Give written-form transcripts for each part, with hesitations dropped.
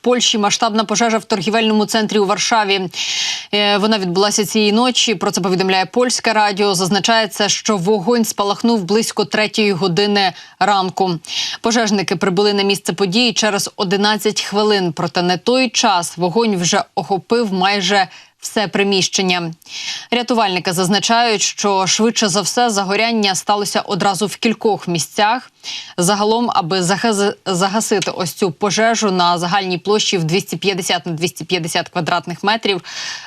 Польщі масштабна пожежа в торгівельному центрі у Варшаві. Вона відбулася цієї ночі. Про це повідомляє польське радіо. Зазначається, що вогонь спалахнув близько 3-ї години ранку. Пожежники прибули на місце події через 11 хвилин. Проте на той час вогонь вже охопив майже все приміщення. Рятувальники зазначають, що швидше за все загоряння сталося одразу в кількох місцях. Загалом, аби загасити ось цю пожежу на загальній площі в 250 на 250 квадратних метрів,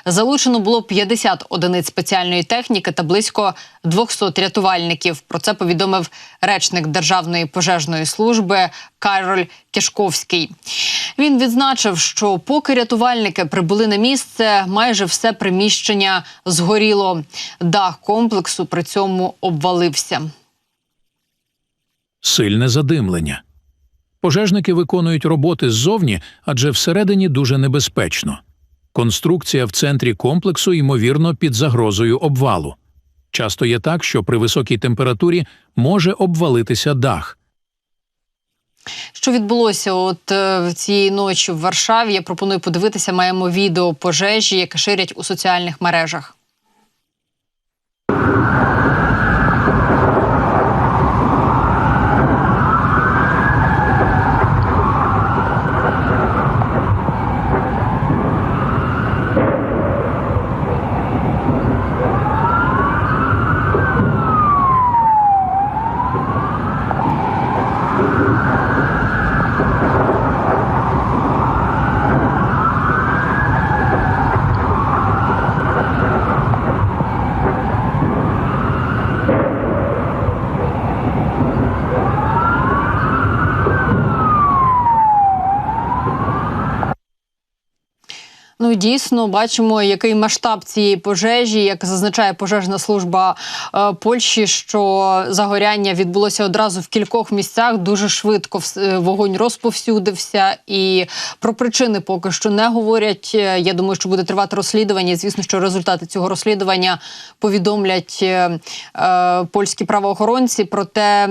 залучено було 50 одиниць спеціальної техніки та близько 200 рятувальників. Про це повідомив речник Державної пожежної служби Кароль Кишковський. Він відзначив, що поки рятувальники прибули на місце, майже все приміщення згоріло. Дах комплексу при цьому обвалився. Сильне задимлення. Пожежники виконують роботи ззовні, адже всередині дуже небезпечно. Конструкція в центрі комплексу, ймовірно, під загрозою обвалу. Часто є так, що при високій температурі може обвалитися дах. Що відбулося цієї ночі в Варшаві, я пропоную подивитися. Маємо відео пожежі, яке ширять у соціальних мережах. Ну, дійсно, бачимо, який масштаб цієї пожежі, як зазначає пожежна служба Польщі, що загоряння відбулося одразу в кількох місцях, дуже швидко вогонь розповсюдився, і про причини поки що не говорять. Я думаю, що буде тривати розслідування. Звісно, що результати цього розслідування повідомлять польські правоохоронці. Проте,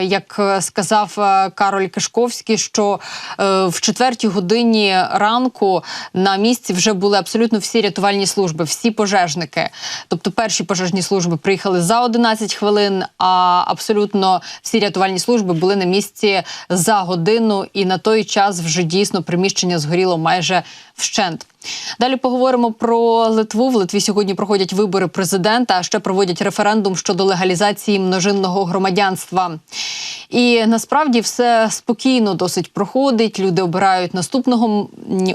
як сказав Кароль Кишковський, що в 4-й годині ранку на місці вже були абсолютно всі рятувальні служби, всі пожежники. Тобто перші пожежні служби приїхали за 11 хвилин, а абсолютно всі рятувальні служби були на місці за годину, і на той час вже дійсно приміщення згоріло майже вщент. Далі поговоримо про Литву. В Литві сьогодні проходять вибори президента, а ще проводять референдум щодо легалізації множинного громадянства. І насправді все спокійно досить проходить. Люди обирають наступного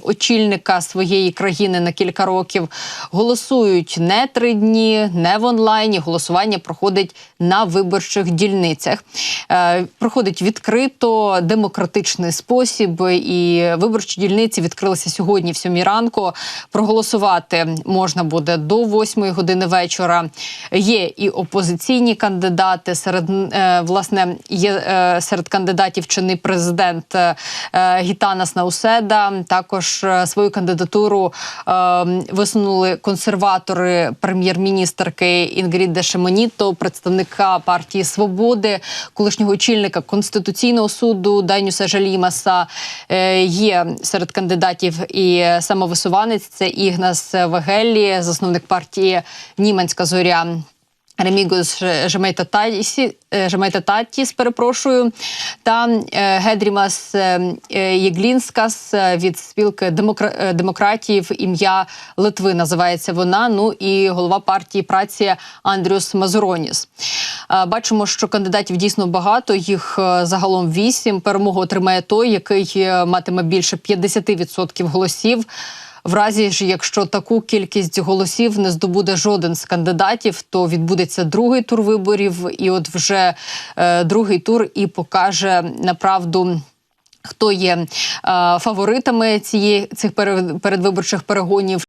очільника своєї країни на кілька років. Голосують не 3 дні, не в онлайні. Голосування проходить на виборчих дільницях. Проходить відкрито, демократичний спосіб. І виборчі дільниці відкрилися сьогодні в 7 ранку. Проголосувати можна буде до 8 години вечора. Є і опозиційні кандидати. Серед кандидатів чинний президент Гітанас Науседа. Також свою кандидатуру висунули консерватори прем'єр-міністерки Інгріди Шимоніто, представника партії «Свободи», колишнього очільника Конституційного суду Дайнюса Жалімаса. Є серед кандидатів і самовисуванець, це Ігнас Вегеллі, засновник партії «Німанська зоря». Ремігос Жемайтататіс, та Гедрімас Єглінскас від спілки демократів «Ім'я Литви» називається вона, ну і голова партії праці Андріус Мазуроніс. Бачимо, що кандидатів дійсно багато, їх загалом 8. Перемогу отримає той, який матиме більше 50% голосів. В разі ж, якщо таку кількість голосів не здобуде жоден з кандидатів, то відбудеться другий тур виборів. І от вже другий тур і покаже направду, хто є фаворитами цих передвиборчих перегонів.